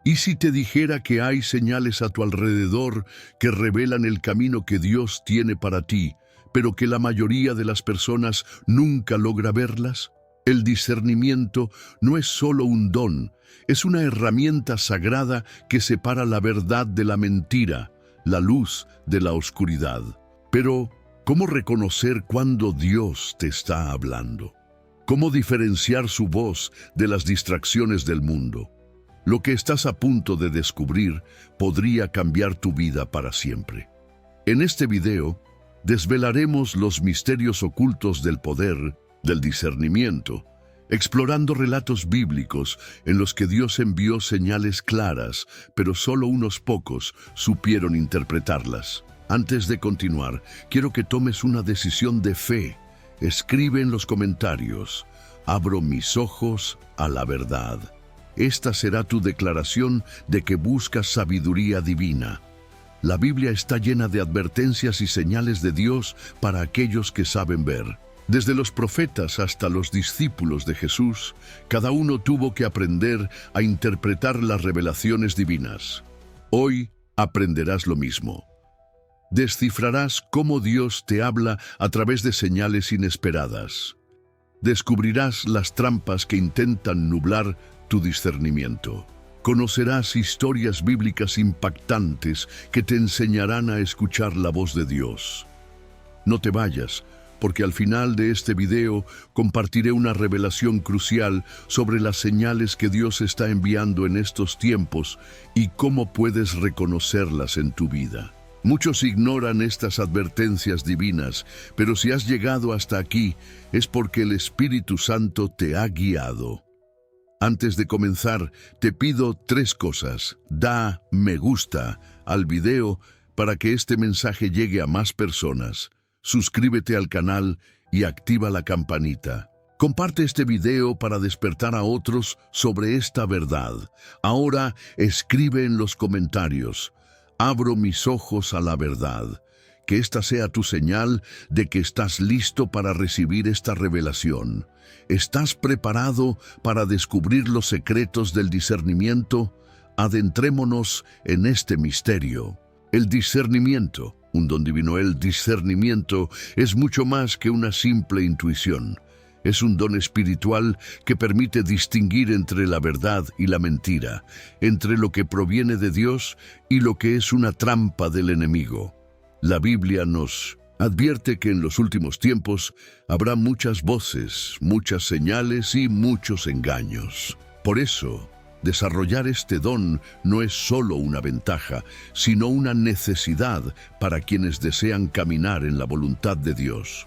¿Y si te dijera que hay señales a tu alrededor que revelan el camino que Dios tiene para ti, pero que la mayoría de las personas nunca logra verlas? El discernimiento no es solo un don, es una herramienta sagrada que separa la verdad de la mentira, la luz de la oscuridad. Pero, ¿cómo reconocer cuando Dios te está hablando? ¿Cómo diferenciar su voz de las distracciones del mundo? Lo que estás a punto de descubrir podría cambiar tu vida para siempre. En este video, desvelaremos los misterios ocultos del poder del discernimiento, explorando relatos bíblicos en los que Dios envió señales claras, pero solo unos pocos supieron interpretarlas. Antes de continuar, quiero que tomes una decisión de fe. Escribe en los comentarios: abro mis ojos a la verdad. Esta será tu declaración de que buscas sabiduría divina. La Biblia está llena de advertencias y señales de Dios para aquellos que saben ver. Desde los profetas hasta los discípulos de Jesús, cada uno tuvo que aprender a interpretar las revelaciones divinas. Hoy aprenderás lo mismo. Descifrarás cómo Dios te habla a través de señales inesperadas. Descubrirás las trampas que intentan nublar tu discernimiento. Conocerás historias bíblicas impactantes que te enseñarán a escuchar la voz de Dios. No te vayas, porque al final de este video compartiré una revelación crucial sobre las señales que Dios está enviando en estos tiempos y cómo puedes reconocerlas en tu vida. Muchos ignoran estas advertencias divinas, pero si has llegado hasta aquí es porque el Espíritu Santo te ha guiado. Antes de comenzar, te pido 3 cosas. Da me gusta al video para que este mensaje llegue a más personas. Suscríbete al canal y activa la campanita. Comparte este video para despertar a otros sobre esta verdad. Ahora escribe en los comentarios: abro mis ojos a la verdad. Que esta sea tu señal de que estás listo para recibir esta revelación. ¿Estás preparado para descubrir los secretos del discernimiento? Adentrémonos en este misterio. El discernimiento, un don divino. El discernimiento es mucho más que una simple intuición. Es un don espiritual que permite distinguir entre la verdad y la mentira, entre lo que proviene de Dios y lo que es una trampa del enemigo. La Biblia nos advierte que en los últimos tiempos habrá muchas voces, muchas señales y muchos engaños. Por eso, desarrollar este don no es solo una ventaja, sino una necesidad para quienes desean caminar en la voluntad de Dios.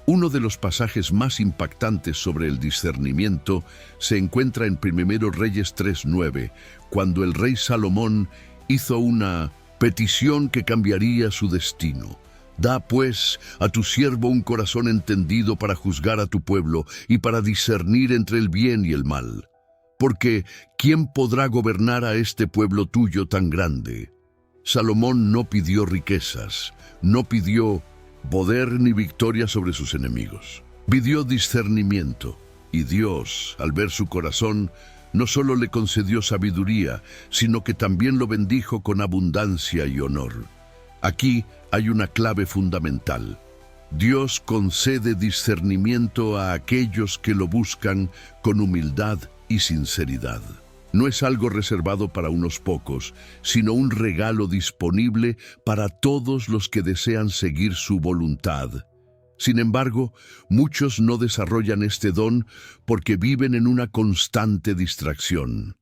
Uno de los pasajes más impactantes sobre el discernimiento se encuentra en 1 Reyes 3:9, cuando el rey Salomón hizo una petición que cambiaría su destino. Da pues a tu siervo un corazón entendido para juzgar a tu pueblo y para discernir entre el bien y el mal. Porque ¿quién podrá gobernar a este pueblo tuyo tan grande? Salomón no pidió riquezas, no pidió poder ni victoria sobre sus enemigos. Pidió discernimiento, y Dios, al ver su corazón, no solo le concedió sabiduría, sino que también lo bendijo con abundancia y honor. Aquí hay una clave fundamental. Dios concede discernimiento a aquellos que lo buscan con humildad y sinceridad. No es algo reservado para unos pocos, sino un regalo disponible para todos los que desean seguir su voluntad. Sin embargo, muchos no desarrollan este don porque viven en una constante distracción.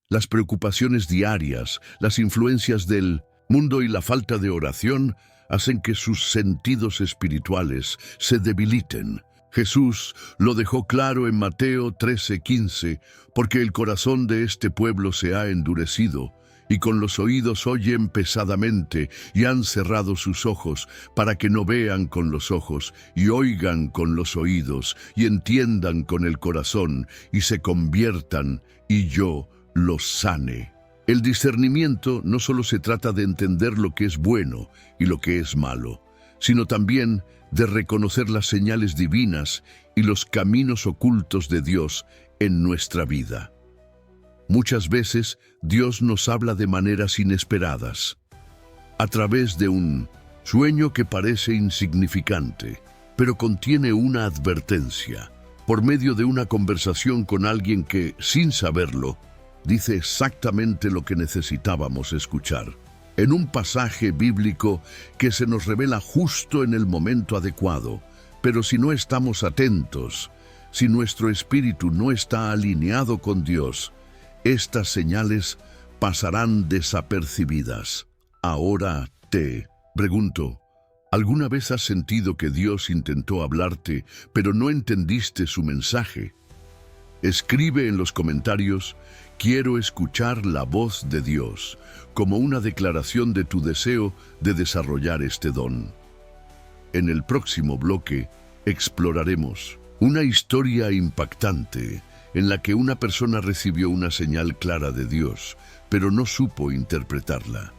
Las preocupaciones diarias, las influencias del mundo y la falta de oración hacen que sus sentidos espirituales se debiliten. Jesús lo dejó claro en Mateo 13:15, porque el corazón de este pueblo se ha endurecido, y con los oídos oyen pesadamente, y han cerrado sus ojos, para que no vean con los ojos, y oigan con los oídos, y entiendan con el corazón, y se conviertan, y yo los sane. El discernimiento no solo se trata de entender lo que es bueno y lo que es malo, sino también de reconocer las señales divinas y los caminos ocultos de Dios en nuestra vida. Muchas veces Dios nos habla de maneras inesperadas, a través de un sueño que parece insignificante, pero contiene una advertencia, por medio de una conversación con alguien que, sin saberlo, dice exactamente lo que necesitábamos escuchar, en un pasaje bíblico que se nos revela justo en el momento adecuado. Pero si no estamos atentos, si nuestro espíritu no está alineado con Dios, estas señales pasarán desapercibidas. Ahora te pregunto, ¿alguna vez has sentido que Dios intentó hablarte, pero no entendiste su mensaje? Escribe en los comentarios: quiero escuchar la voz de Dios, como una declaración de tu deseo de desarrollar este don. En el próximo bloque exploraremos una historia impactante en la que una persona recibió una señal clara de Dios, pero no supo interpretarla.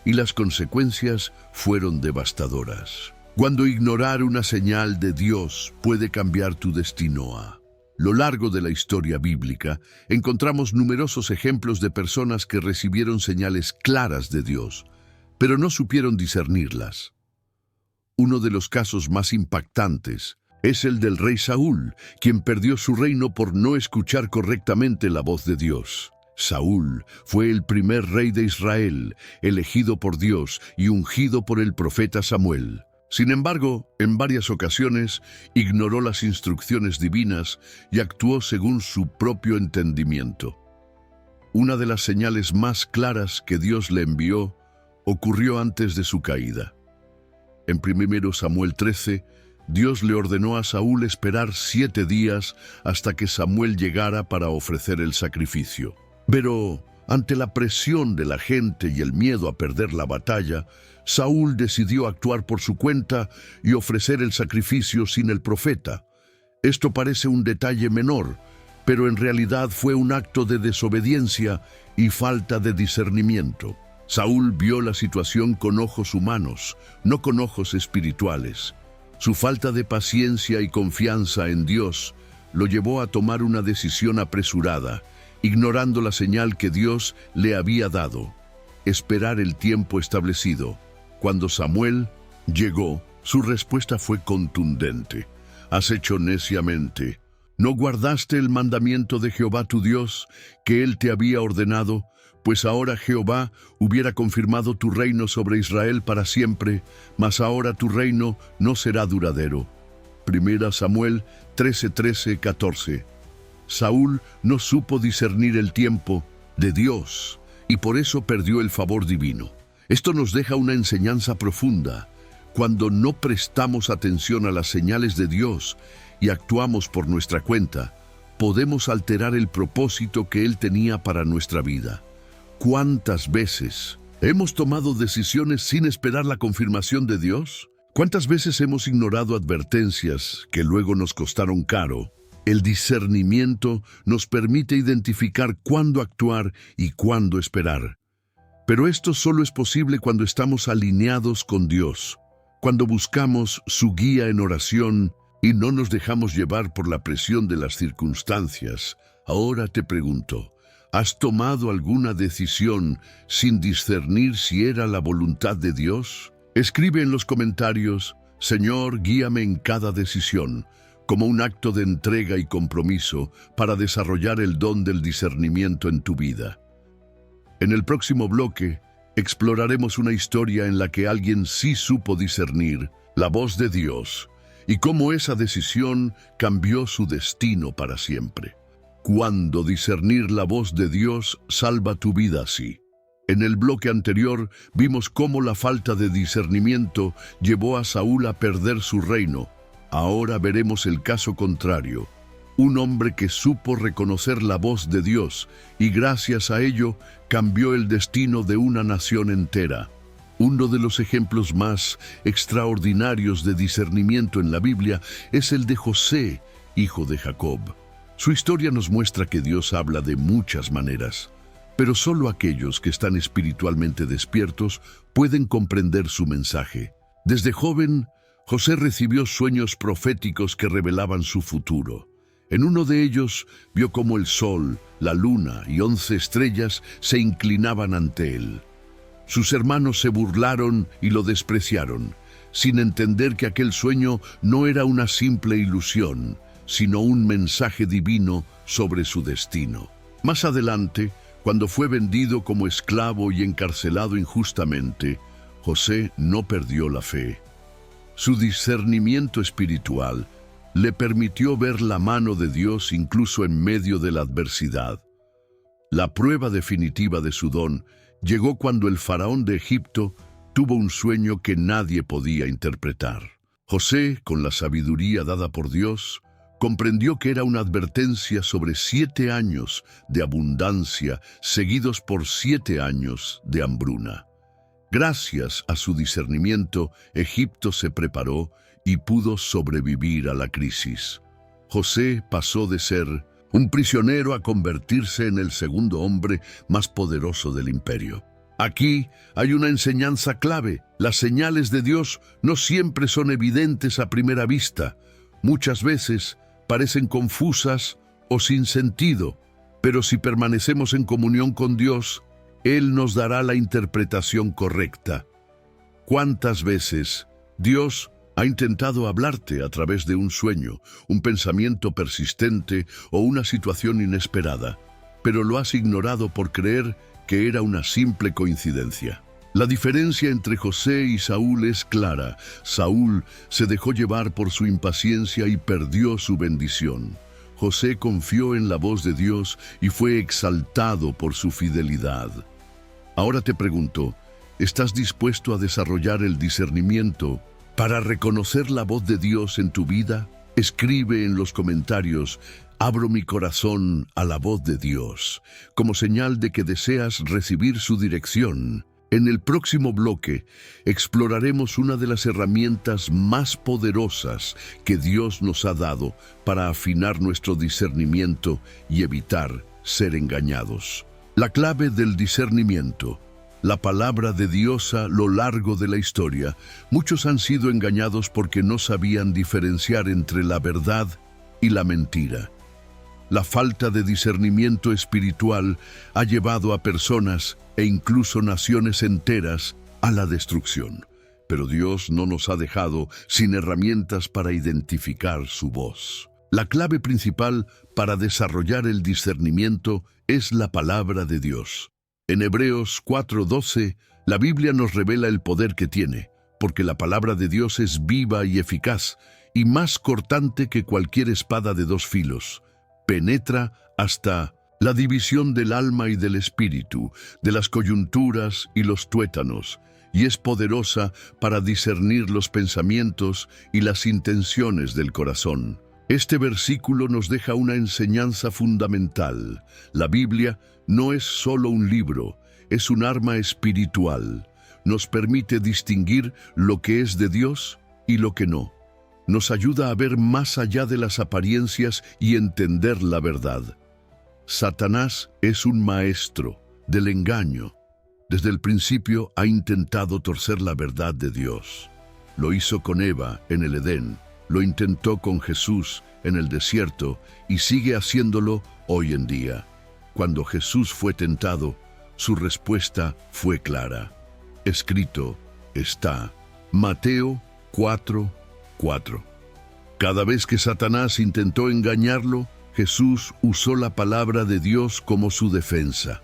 Y las consecuencias fueron devastadoras. Cuando ignorar una señal de Dios puede cambiar tu destino. A lo largo de la historia bíblica, encontramos numerosos ejemplos de personas que recibieron señales claras de Dios, pero no supieron discernirlas. Uno de los casos más impactantes es el del rey Saúl, quien perdió su reino por no escuchar correctamente la voz de Dios. Saúl fue el primer rey de Israel, elegido por Dios y ungido por el profeta Samuel. Sin embargo, en varias ocasiones ignoró las instrucciones divinas y actuó según su propio entendimiento. Una de las señales más claras que Dios le envió ocurrió antes de su caída. En 1 Samuel 13, Dios le ordenó a Saúl esperar 7 días hasta que Samuel llegara para ofrecer el sacrificio. Pero, ante la presión de la gente y el miedo a perder la batalla, Saúl decidió actuar por su cuenta y ofrecer el sacrificio sin el profeta. Esto parece un detalle menor, pero en realidad fue un acto de desobediencia y falta de discernimiento. Saúl vio la situación con ojos humanos, no con ojos espirituales. Su falta de paciencia y confianza en Dios lo llevó a tomar una decisión apresurada, ignorando la señal que Dios le había dado: esperar el tiempo establecido. Cuando Samuel llegó, su respuesta fue contundente: has hecho neciamente. ¿No guardaste el mandamiento de Jehová tu Dios, que él te había ordenado? Pues ahora Jehová hubiera confirmado tu reino sobre Israel para siempre, mas ahora tu reino no será duradero. 1 Samuel 13:14. Saúl no supo discernir el tiempo de Dios y por eso perdió el favor divino. Esto nos deja una enseñanza profunda. Cuando no prestamos atención a las señales de Dios y actuamos por nuestra cuenta, podemos alterar el propósito que Él tenía para nuestra vida. ¿Cuántas veces hemos tomado decisiones sin esperar la confirmación de Dios? ¿Cuántas veces hemos ignorado advertencias que luego nos costaron caro? El discernimiento nos permite identificar cuándo actuar y cuándo esperar. Pero esto solo es posible cuando estamos alineados con Dios, cuando buscamos su guía en oración y no nos dejamos llevar por la presión de las circunstancias. Ahora te pregunto, ¿has tomado alguna decisión sin discernir si era la voluntad de Dios? Escribe en los comentarios: Señor, guíame en cada decisión, como un acto de entrega y compromiso para desarrollar el don del discernimiento en tu vida. En el próximo bloque, exploraremos una historia en la que alguien sí supo discernir la voz de Dios y cómo esa decisión cambió su destino para siempre. Cuando discernir la voz de Dios salva tu vida así. En el bloque anterior vimos cómo la falta de discernimiento llevó a Saúl a perder su reino. Ahora veremos el caso contrario. Un hombre que supo reconocer la voz de Dios y gracias a ello cambió el destino de una nación entera. Uno de los ejemplos más extraordinarios de discernimiento en la Biblia es el de José, hijo de Jacob. Su historia nos muestra que Dios habla de muchas maneras, pero solo aquellos que están espiritualmente despiertos pueden comprender su mensaje. Desde joven, José recibió sueños proféticos que revelaban su futuro. En uno de ellos vio cómo el sol, la luna y 11 estrellas se inclinaban ante él. Sus hermanos se burlaron y lo despreciaron, sin entender que aquel sueño no era una simple ilusión, sino un mensaje divino sobre su destino. Más adelante, cuando fue vendido como esclavo y encarcelado injustamente, José no perdió la fe. Su discernimiento espiritual le permitió ver la mano de Dios incluso en medio de la adversidad. La prueba definitiva de su don llegó cuando el faraón de Egipto tuvo un sueño que nadie podía interpretar. José, con la sabiduría dada por Dios, comprendió que era una advertencia sobre 7 años de abundancia seguidos por 7 años de hambruna. Gracias a su discernimiento, Egipto se preparó y pudo sobrevivir a la crisis. José pasó de ser un prisionero a convertirse en el segundo hombre más poderoso del imperio. Aquí hay una enseñanza clave. Las señales de Dios no siempre son evidentes a primera vista. Muchas veces parecen confusas o sin sentido, pero si permanecemos en comunión con Dios, Él nos dará la interpretación correcta. ¿Cuántas veces Dios ha intentado hablarte a través de un sueño, un pensamiento persistente o una situación inesperada, pero lo has ignorado por creer que era una simple coincidencia? La diferencia entre José y Saúl es clara. Saúl se dejó llevar por su impaciencia y perdió su bendición. José confió en la voz de Dios y fue exaltado por su fidelidad. Ahora te pregunto, ¿estás dispuesto a desarrollar el discernimiento para reconocer la voz de Dios en tu vida? Escribe en los comentarios: abro mi corazón a la voz de Dios, como señal de que deseas recibir su dirección. En el próximo bloque exploraremos una de las herramientas más poderosas que Dios nos ha dado para afinar nuestro discernimiento y evitar ser engañados. La clave del discernimiento, la palabra de Dios. A lo largo de la historia, muchos han sido engañados porque no sabían diferenciar entre la verdad y la mentira. La falta de discernimiento espiritual ha llevado a personas e incluso naciones enteras a la destrucción. Pero Dios no nos ha dejado sin herramientas para identificar su voz. La clave principal para desarrollar el discernimiento es la palabra de Dios. En Hebreos 4:12, la Biblia nos revela el poder que tiene, porque la palabra de Dios es viva y eficaz, y más cortante que cualquier espada de 2 filos. Penetra hasta la división del alma y del espíritu, de las coyunturas y los tuétanos, y es poderosa para discernir los pensamientos y las intenciones del corazón. Este versículo nos deja una enseñanza fundamental. La Biblia no es solo un libro, es un arma espiritual. Nos permite distinguir lo que es de Dios y lo que no. Nos ayuda a ver más allá de las apariencias y entender la verdad. Satanás es un maestro del engaño. Desde el principio ha intentado torcer la verdad de Dios. Lo hizo con Eva en el Edén, lo intentó con Jesús en el desierto y sigue haciéndolo hoy en día. Cuando Jesús fue tentado, su respuesta fue clara. Escrito está. Mateo 4:4. Cada vez que Satanás intentó engañarlo, Jesús usó la palabra de Dios como su defensa.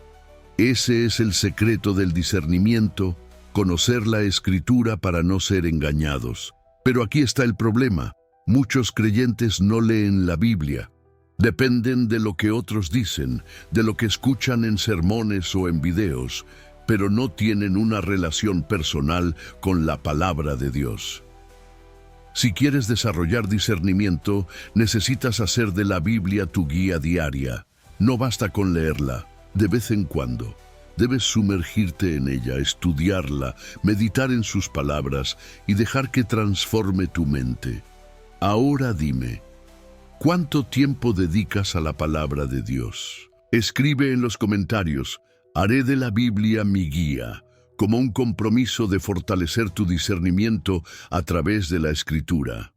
Ese es el secreto del discernimiento, conocer la Escritura para no ser engañados. Pero aquí está el problema. Muchos creyentes no leen la Biblia. Dependen de lo que otros dicen, de lo que escuchan en sermones o en videos, pero no tienen una relación personal con la palabra de Dios. Si quieres desarrollar discernimiento, necesitas hacer de la Biblia tu guía diaria. No basta con leerla, de vez en cuando. Debes sumergirte en ella, estudiarla, meditar en sus palabras y dejar que transforme tu mente. Ahora dime, ¿cuánto tiempo dedicas a la palabra de Dios? Escribe en los comentarios: haré de la Biblia mi guía, como un compromiso de fortalecer tu discernimiento a través de la Escritura.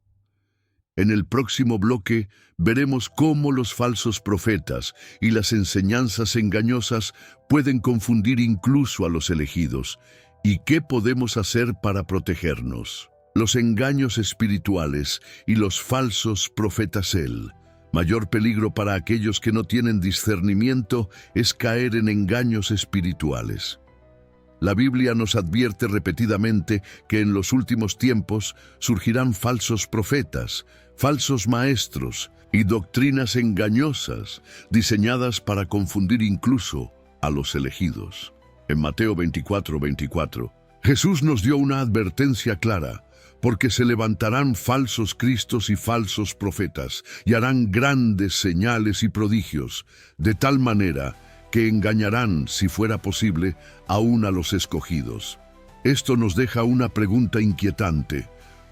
En el próximo bloque veremos cómo los falsos profetas y las enseñanzas engañosas pueden confundir incluso a los elegidos, y qué podemos hacer para protegernos. Los engaños espirituales y los falsos profetas. El mayor peligro para aquellos que no tienen discernimiento es caer en engaños espirituales. La Biblia nos advierte repetidamente que en los últimos tiempos surgirán falsos profetas, falsos maestros y doctrinas engañosas diseñadas para confundir incluso a los elegidos. En Mateo 24:24, Jesús nos dio una advertencia clara: porque se levantarán falsos cristos y falsos profetas, y harán grandes señales y prodigios, de tal manera que engañarán, si fuera posible, aún a los escogidos. Esto nos deja una pregunta inquietante: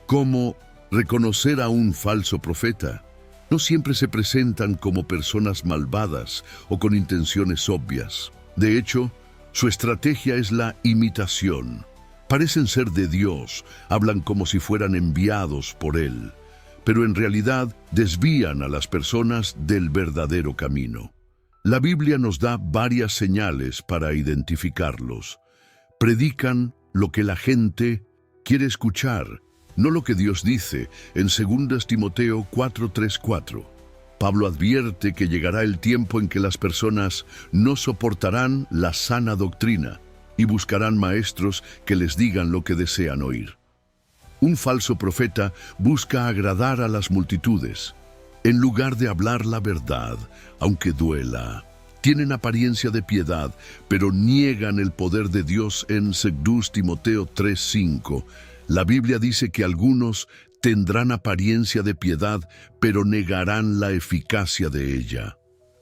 ¿cómo reconocer a un falso profeta? No siempre se presentan como personas malvadas o con intenciones obvias. De hecho, su estrategia es la imitación. Parecen ser de Dios, hablan como si fueran enviados por Él, pero en realidad desvían a las personas del verdadero camino. La Biblia nos da varias señales para identificarlos. Predican lo que la gente quiere escuchar, no lo que Dios dice, en 2 Timoteo 4:3-4. Pablo advierte que llegará el tiempo en que las personas no soportarán la sana doctrina y buscarán maestros que les digan lo que desean oír. Un falso profeta busca agradar a las multitudes. En lugar de hablar la verdad, aunque duela, tienen apariencia de piedad, pero niegan el poder de Dios. En 2 Timoteo 3:5, la Biblia dice que algunos tendrán apariencia de piedad, pero negarán la eficacia de ella.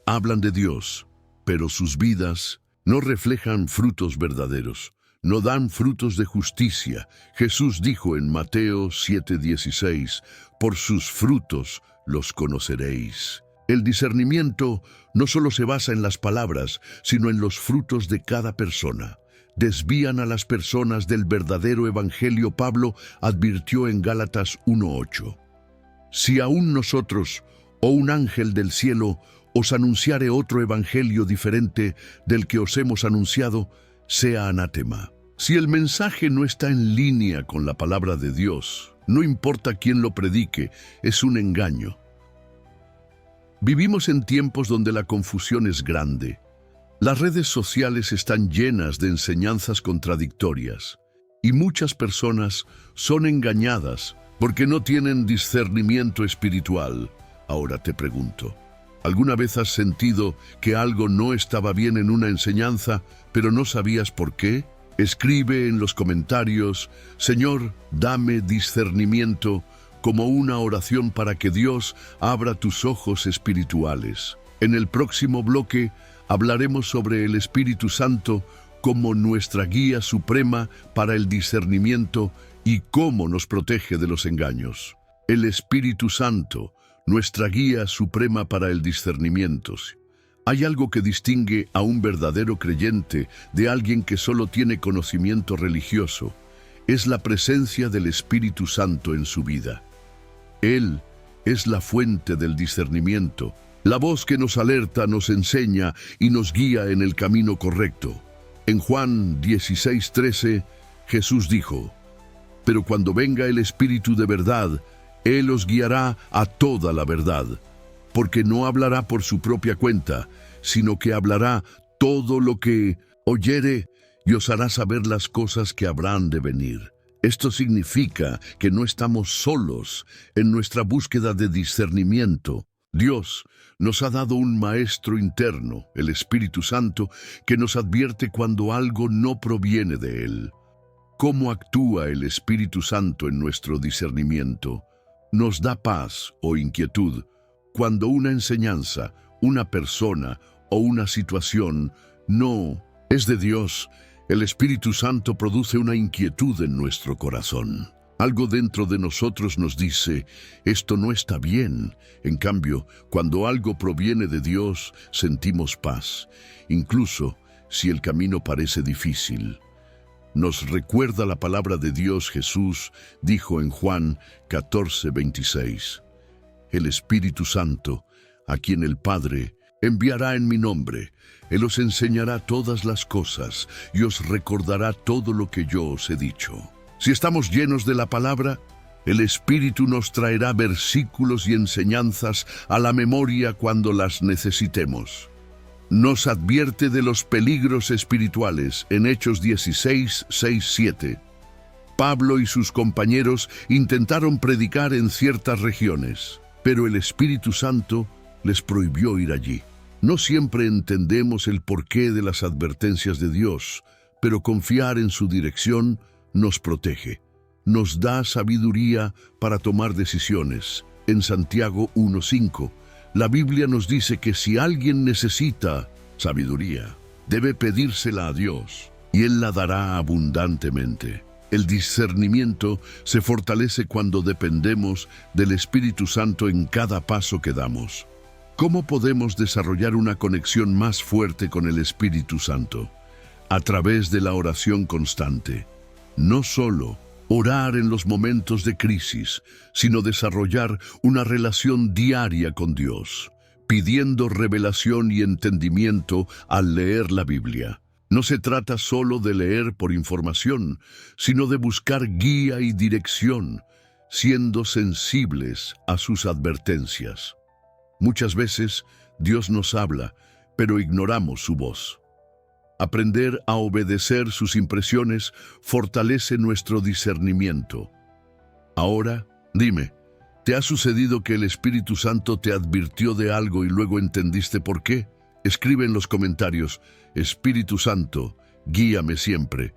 Hablan de Dios, pero sus vidas no reflejan frutos verdaderos, no dan frutos de justicia. Jesús dijo en Mateo 7:16, por sus frutos los conoceréis. El discernimiento no solo se basa en las palabras, sino en los frutos de cada persona. Desvían a las personas del verdadero evangelio. Pablo advirtió en Gálatas 1:8, si aún nosotros o un ángel del cielo os anunciare otro evangelio diferente del que os hemos anunciado, sea anátema. Si el mensaje no está en línea con la palabra de Dios, no importa quién lo predique, es un engaño. Vivimos en tiempos donde la confusión es grande. Las redes sociales están llenas de enseñanzas contradictorias, y muchas personas son engañadas porque no tienen discernimiento espiritual. Ahora te pregunto, ¿alguna vez has sentido que algo no estaba bien en una enseñanza, pero no sabías por qué? Escribe en los comentarios: Señor, dame discernimiento, como una oración para que Dios abra tus ojos espirituales. En el próximo bloque hablaremos sobre el Espíritu Santo como nuestra guía suprema para el discernimiento y cómo nos protege de los engaños. El Espíritu Santo, nuestra guía suprema para el discernimiento. Hay algo que distingue a un verdadero creyente de alguien que solo tiene conocimiento religioso. Es la presencia del Espíritu Santo en su vida. Él es la fuente del discernimiento, la voz que nos alerta, nos enseña y nos guía en el camino correcto. En Juan 16:13, Jesús dijo: pero cuando venga el Espíritu de verdad, Él os guiará a toda la verdad, porque no hablará por su propia cuenta, sino que hablará todo lo que oyere y os hará saber las cosas que habrán de venir. Esto significa que no estamos solos en nuestra búsqueda de discernimiento. Dios nos ha dado un maestro interno, el Espíritu Santo, que nos advierte cuando algo no proviene de Él. ¿Cómo actúa el Espíritu Santo en nuestro discernimiento? Nos da paz o inquietud cuando una enseñanza, una persona o una situación no es de Dios. El Espíritu Santo produce una inquietud en nuestro corazón. Algo dentro de nosotros nos dice: esto no está bien. En cambio, cuando algo proviene de Dios, sentimos paz, incluso si el camino parece difícil. Nos recuerda la palabra de Dios. Jesús dijo en Juan 14:26, el Espíritu Santo, a quien el Padre enviará en mi nombre. Él os enseñará todas las cosas y os recordará todo lo que yo os he dicho. Si estamos llenos de la palabra, el Espíritu nos traerá versículos y enseñanzas a la memoria cuando las necesitemos. Nos advierte de los peligros espirituales en Hechos 16, 6, 7. Pablo y sus compañeros intentaron predicar en ciertas regiones, pero el Espíritu Santo les prohibió ir allí. No siempre entendemos el porqué de las advertencias de Dios, pero confiar en su dirección nos protege. Nos da sabiduría para tomar decisiones. En Santiago 1:5, la Biblia nos dice que si alguien necesita sabiduría, debe pedírsela a Dios, y Él la dará abundantemente. El discernimiento se fortalece cuando dependemos del Espíritu Santo en cada paso que damos. ¿Cómo podemos desarrollar una conexión más fuerte con el Espíritu Santo? A través de la oración constante. No solo orar en los momentos de crisis, sino desarrollar una relación diaria con Dios, pidiendo revelación y entendimiento al leer la Biblia. No se trata solo de leer por información, sino de buscar guía y dirección, siendo sensibles a sus advertencias. Muchas veces Dios nos habla, pero ignoramos su voz. Aprender a obedecer sus impresiones fortalece nuestro discernimiento. Ahora, dime, ¿te ha sucedido que el Espíritu Santo te advirtió de algo y luego entendiste por qué? Escribe en los comentarios: Espíritu Santo, guíame siempre,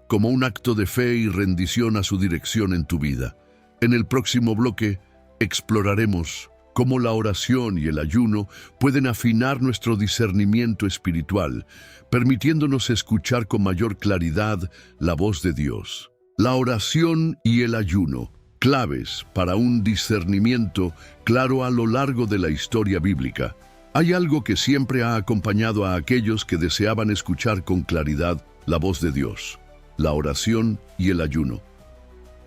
como un acto de fe y rendición a su dirección en tu vida. En el próximo bloque exploraremos cómo la oración y el ayuno pueden afinar nuestro discernimiento espiritual, permitiéndonos escuchar con mayor claridad la voz de Dios. La oración y el ayuno, claves para un discernimiento claro a lo largo de la historia bíblica. Hay algo que siempre ha acompañado a aquellos que deseaban escuchar con claridad la voz de Dios: la oración y el ayuno.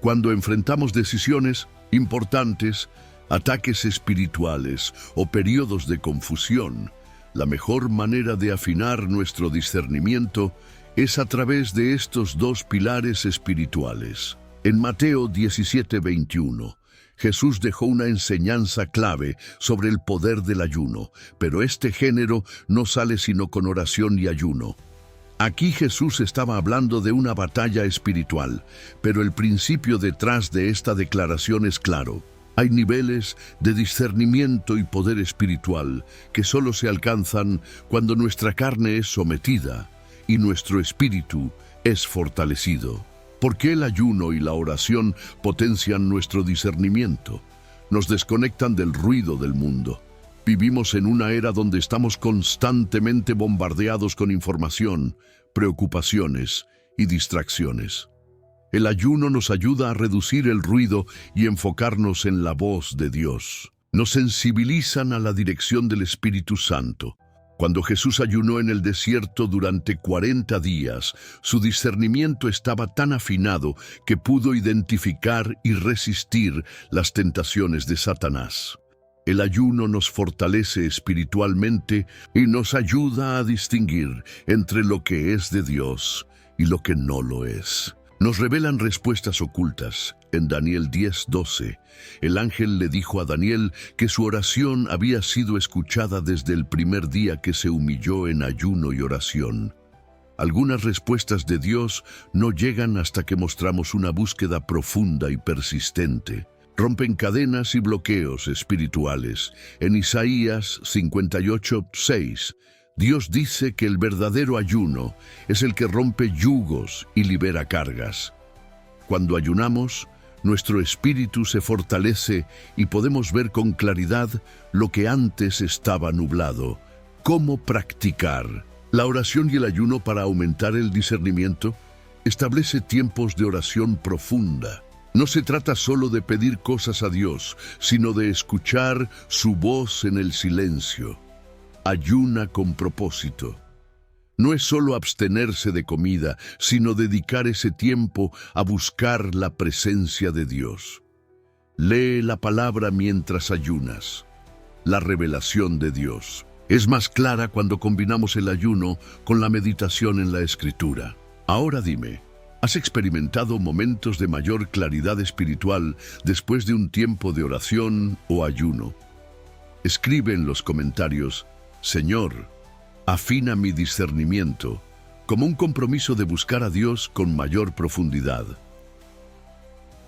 Cuando enfrentamos decisiones importantes, ataques espirituales o periodos de confusión, la mejor manera de afinar nuestro discernimiento es a través de estos dos pilares espirituales. En Mateo 17:21, Jesús dejó una enseñanza clave sobre el poder del ayuno, pero este género no sale sino con oración y ayuno. Aquí Jesús estaba hablando de una batalla espiritual, pero el principio detrás de esta declaración es claro. Hay niveles de discernimiento y poder espiritual que solo se alcanzan cuando nuestra carne es sometida y nuestro espíritu es fortalecido. ¿Por qué el ayuno y la oración potencian nuestro discernimiento? Nos desconectan del ruido del mundo. Vivimos en una era donde estamos constantemente bombardeados con información, preocupaciones y distracciones. El ayuno nos ayuda a reducir el ruido y enfocarnos en la voz de Dios. Nos sensibilizan a la dirección del Espíritu Santo. Cuando Jesús ayunó en el desierto durante 40 días, su discernimiento estaba tan afinado que pudo identificar y resistir las tentaciones de Satanás. El ayuno nos fortalece espiritualmente y nos ayuda a distinguir entre lo que es de Dios y lo que no lo es. Nos revelan respuestas ocultas. En Daniel 10:12, el ángel le dijo a Daniel que su oración había sido escuchada desde el primer día que se humilló en ayuno y oración. Algunas respuestas de Dios no llegan hasta que mostramos una búsqueda profunda y persistente. Rompen cadenas y bloqueos espirituales. En Isaías 58:6, Dios dice que el verdadero ayuno es el que rompe yugos y libera cargas. Cuando ayunamos, nuestro espíritu se fortalece y podemos ver con claridad lo que antes estaba nublado. ¿Cómo practicar la oración y el ayuno para aumentar el discernimiento? Establece tiempos de oración profunda. No se trata solo de pedir cosas a Dios, sino de escuchar su voz en el silencio. Ayuna con propósito. No es solo abstenerse de comida, sino dedicar ese tiempo a buscar la presencia de Dios. Lee la palabra mientras ayunas. La revelación de Dios es más clara cuando combinamos el ayuno con la meditación en la Escritura. Ahora dime, ¿has experimentado momentos de mayor claridad espiritual después de un tiempo de oración o ayuno? Escribe en los comentarios: Señor, afina mi discernimiento, como un compromiso de buscar a Dios con mayor profundidad.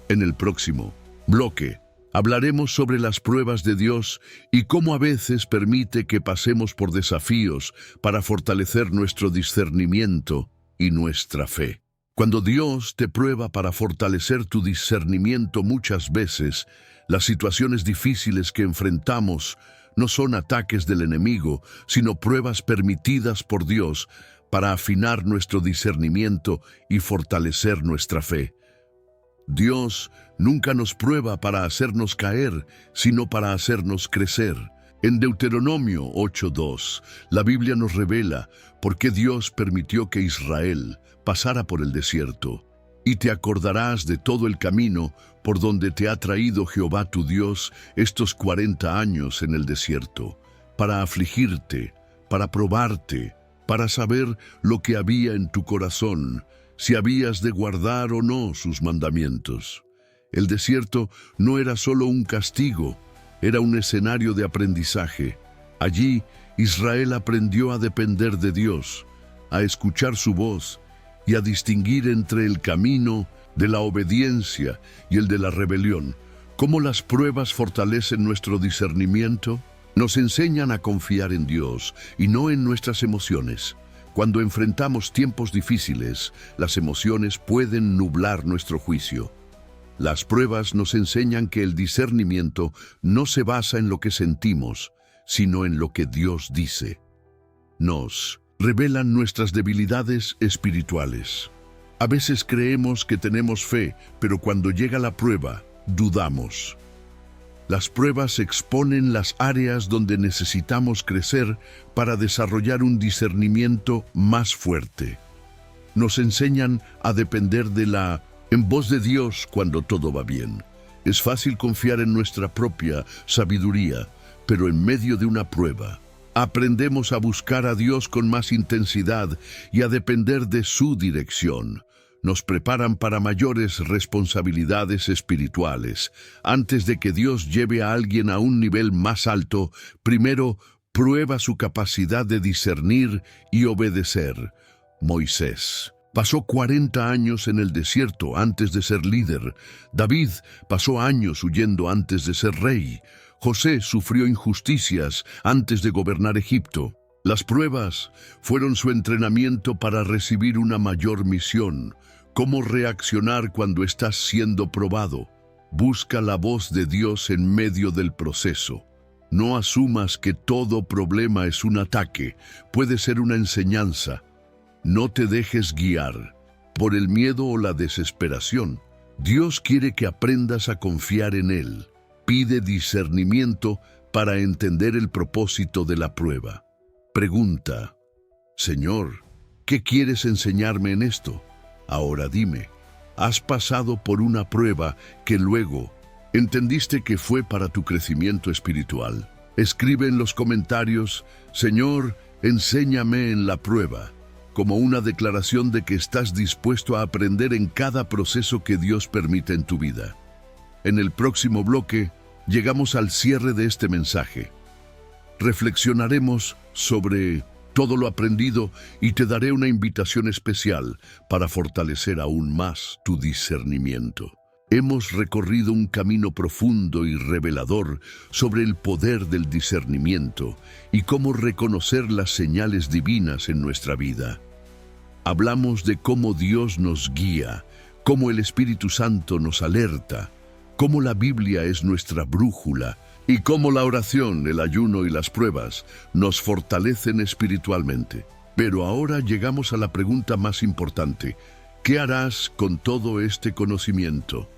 En el próximo bloque hablaremos sobre las pruebas de Dios y cómo a veces permite que pasemos por desafíos para fortalecer nuestro discernimiento y nuestra fe. Cuando Dios te prueba para fortalecer tu discernimiento, muchas veces las situaciones difíciles que enfrentamos no son ataques del enemigo, sino pruebas permitidas por Dios para afinar nuestro discernimiento y fortalecer nuestra fe. Dios nunca nos prueba para hacernos caer, sino para hacernos crecer. En Deuteronomio 8:2, la Biblia nos revela por qué Dios permitió que Israel pasara por el desierto. Y te acordarás de todo el camino por donde te ha traído Jehová tu Dios estos 40 años en el desierto, para afligirte, para probarte, para saber lo que había en tu corazón, si habías de guardar o no sus mandamientos. El desierto no era solo un castigo, era un escenario de aprendizaje. Allí, Israel aprendió a depender de Dios, a escuchar su voz y a distinguir entre el camino de la obediencia y el de la rebelión. ¿Cómo las pruebas fortalecen nuestro discernimiento? Nos enseñan a confiar en Dios y no en nuestras emociones. Cuando enfrentamos tiempos difíciles, las emociones pueden nublar nuestro juicio. Las pruebas nos enseñan que el discernimiento no se basa en lo que sentimos, sino en lo que Dios dice. Nos revelan nuestras debilidades espirituales. A veces creemos que tenemos fe, pero cuando llega la prueba, dudamos. Las pruebas exponen las áreas donde necesitamos crecer para desarrollar un discernimiento más fuerte. Nos enseñan a depender en voz de Dios cuando todo va bien. Es fácil confiar en nuestra propia sabiduría, pero en medio de una prueba, aprendemos a buscar a Dios con más intensidad y a depender de su dirección. Nos preparan para mayores responsabilidades espirituales. Antes de que Dios lleve a alguien a un nivel más alto, primero prueba su capacidad de discernir y obedecer. Moisés pasó 40 años en el desierto antes de ser líder. David pasó años huyendo antes de ser rey. José sufrió injusticias antes de gobernar Egipto. Las pruebas fueron su entrenamiento para recibir una mayor misión. ¿Cómo reaccionar cuando estás siendo probado? Busca la voz de Dios en medio del proceso. No asumas que todo problema es un ataque, puede ser una enseñanza. No te dejes guiar por el miedo o la desesperación. Dios quiere que aprendas a confiar en Él. Pide discernimiento para entender el propósito de la prueba. Pregunta: Señor, ¿qué quieres enseñarme en esto? Ahora dime, ¿has pasado por una prueba que luego entendiste que fue para tu crecimiento espiritual? Escribe en los comentarios: Señor, enséñame en la prueba, como una declaración de que estás dispuesto a aprender en cada proceso que Dios permite en tu vida. En el próximo bloque, llegamos al cierre de este mensaje. Reflexionaremos sobre todo lo aprendido y te daré una invitación especial para fortalecer aún más tu discernimiento. Hemos recorrido un camino profundo y revelador sobre el poder del discernimiento y cómo reconocer las señales divinas en nuestra vida. Hablamos de cómo Dios nos guía, cómo el Espíritu Santo nos alerta, cómo la Biblia es nuestra brújula y cómo la oración, el ayuno y las pruebas nos fortalecen espiritualmente. Pero ahora llegamos a la pregunta más importante: ¿qué harás con todo este conocimiento?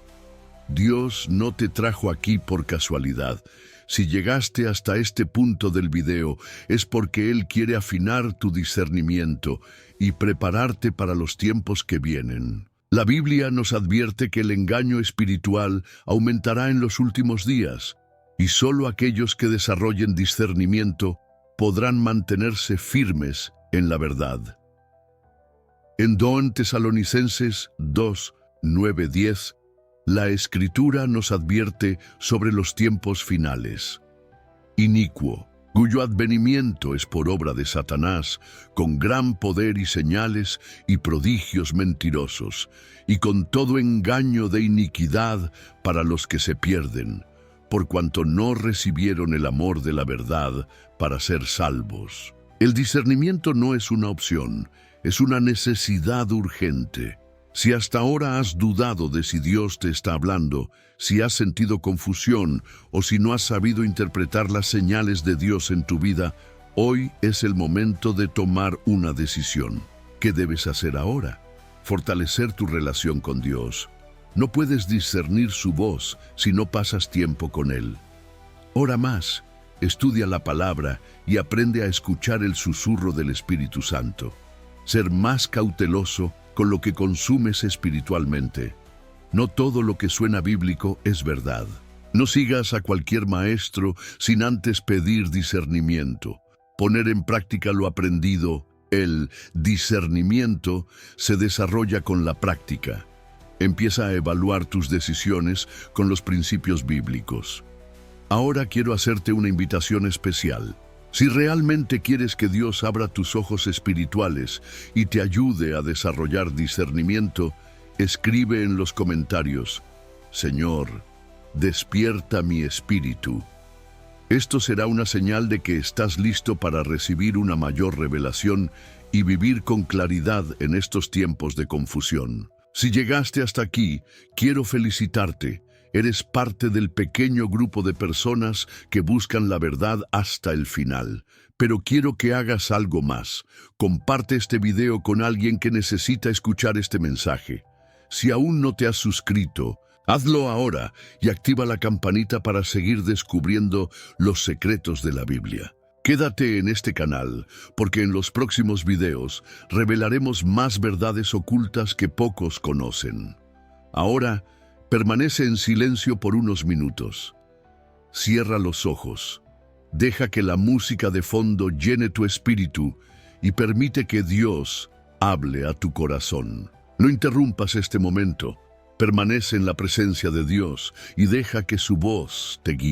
Dios no te trajo aquí por casualidad. Si llegaste hasta este punto del video, es porque Él quiere afinar tu discernimiento y prepararte para los tiempos que vienen. La Biblia nos advierte que el engaño espiritual aumentará en los últimos días, y solo aquellos que desarrollen discernimiento podrán mantenerse firmes en la verdad. En 2 Tesalonicenses 2, 9, 10, la Escritura nos advierte sobre los tiempos finales. Inicuo, cuyo advenimiento es por obra de Satanás, con gran poder y señales y prodigios mentirosos, y con todo engaño de iniquidad para los que se pierden, por cuanto no recibieron el amor de la verdad para ser salvos. El discernimiento no es una opción, es una necesidad urgente. Si hasta ahora has dudado de si Dios te está hablando, si has sentido confusión o si no has sabido interpretar las señales de Dios en tu vida, hoy es el momento de tomar una decisión. ¿Qué debes hacer ahora? Fortalecer tu relación con Dios. No puedes discernir su voz si no pasas tiempo con Él. Ora más, estudia la palabra y aprende a escuchar el susurro del Espíritu Santo. Ser más cauteloso con lo que consumes espiritualmente. No todo lo que suena bíblico es verdad. No sigas a cualquier maestro sin antes pedir discernimiento. Poner en práctica lo aprendido. El discernimiento se desarrolla con la práctica. Empieza a evaluar tus decisiones con los principios bíblicos. Ahora quiero hacerte una invitación especial. Si realmente quieres que Dios abra tus ojos espirituales y te ayude a desarrollar discernimiento, escribe en los comentarios: Señor, despierta mi espíritu. Esto será una señal de que estás listo para recibir una mayor revelación y vivir con claridad en estos tiempos de confusión. Si llegaste hasta aquí, quiero felicitarte. Eres parte del pequeño grupo de personas que buscan la verdad hasta el final. Pero quiero que hagas algo más. Comparte este video con alguien que necesita escuchar este mensaje. Si aún no te has suscrito, hazlo ahora y activa la campanita para seguir descubriendo los secretos de la Biblia. Quédate en este canal, porque en los próximos videos revelaremos más verdades ocultas que pocos conocen. Ahora, permanece en silencio por unos minutos. Cierra los ojos. Deja que la música de fondo llene tu espíritu y permite que Dios hable a tu corazón. No interrumpas este momento. Permanece en la presencia de Dios y deja que su voz te guíe.